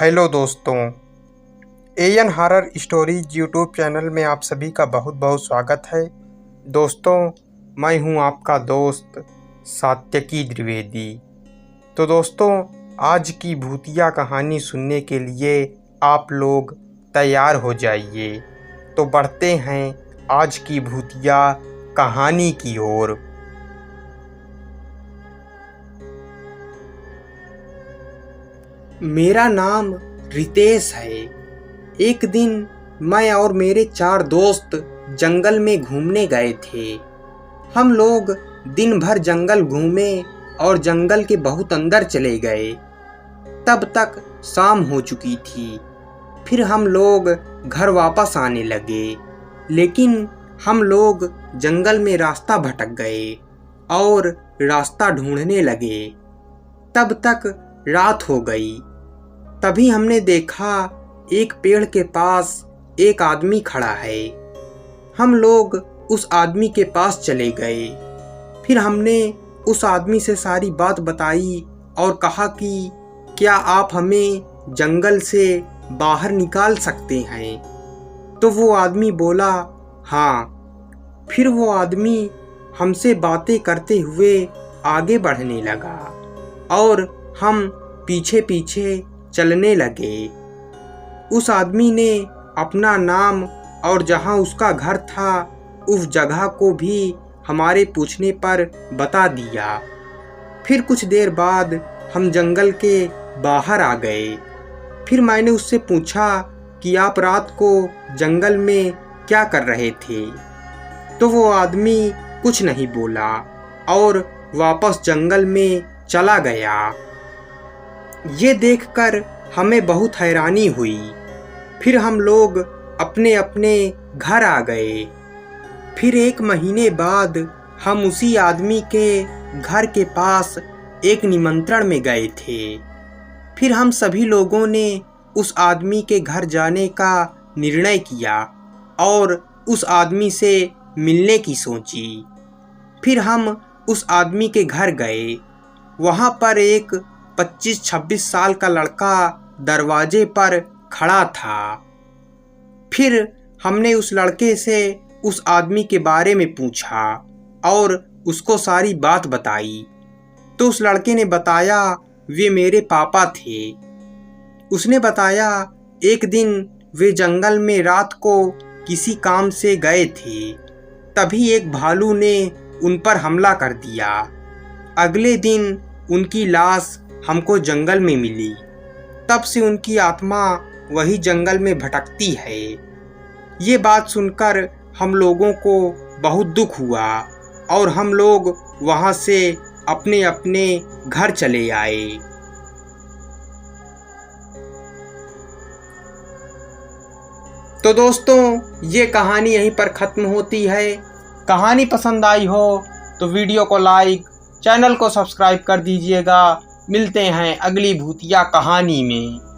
Hello दोस्तों, AN horror stories YouTube channel में आप सभी का बहुत बहुत स्वागत है। दोस्तों, मैं हूं आपका दोस्त सात्यकी द्विवेदी। तो दोस्तों, आज की भूतिया कहानी सुनने के लिए आप लोग तैयार हो जाइए। तो बढ़ते हैं आज की भूतिया कहानी की ओर। मेरा नाम रितेश है। एक दिन मैं और मेरे 4 दोस्त जंगल में घूमने गए थे। हम लोग दिन भर जंगल घूमे और जंगल के बहुत अंदर चले गए। तब तक शाम हो चुकी थी। फिर हम लोग घर वापस आने लगे, लेकिन हम लोग जंगल में रास्ता भटक गए और रास्ता ढूंढने लगे। तब तक रात हो गई। तभी हमने देखा एक पेड़ के पास एक आदमी खड़ा है। हम लोग उस आदमी के पास चले गए। फिर हमने उस आदमी से सारी बात बताई और कहा कि क्या आप हमें जंगल से बाहर निकाल सकते हैं? तो वो आदमी बोला हाँ। फिर वो आदमी हमसे बातें करते हुए आगे बढ़ने लगा और हम पीछे पीछे चलने लगे। उस आदमी ने अपना नाम और जहां उसका घर था उस जगह को भी हमारे पूछने पर बता दिया। फिर कुछ देर बाद हम जंगल के बाहर आ गए। फिर मैंने उससे पूछा कि आप रात को जंगल में क्या कर रहे थे? तो वो आदमी कुछ नहीं बोला और वापस जंगल में चला गया। ये देखकर हमें बहुत हैरानी हुई। फिर हम लोग अपने अपने घर आ गए। फिर 1 महीने बाद हम उसी आदमी के घर के पास एक निमंत्रण में गए थे। फिर हम सभी लोगों ने उस आदमी के घर जाने का निर्णय किया और उस आदमी से मिलने की सोची। फिर हम उस आदमी के घर गए। वहाँ पर एक 25-26 साल का लड़का दरवाजे पर खड़ा था। फिर हमने उस लड़के से उस आदमी के बारे में पूछा और उसको सारी बात बताई। तो उस लड़के ने बताया वे मेरे पापा थे। उसने बताया एक दिन वे जंगल में रात को किसी काम से गए थे। तभी एक भालू ने उन पर हमला कर दिया। अगले दिन उनकी लाश हमको जंगल में मिली। तब से उनकी आत्मा वही जंगल में भटकती है। ये बात सुनकर हम लोगों को बहुत दुख हुआ और हम लोग वहाँ से अपने अपने घर चले आए। तो दोस्तों, ये कहानी यहीं पर ख़त्म होती है। कहानी पसंद आई हो तो वीडियो को लाइक, चैनल को सब्सक्राइब कर दीजिएगा। मिलते हैं अगली भूतिया कहानी में।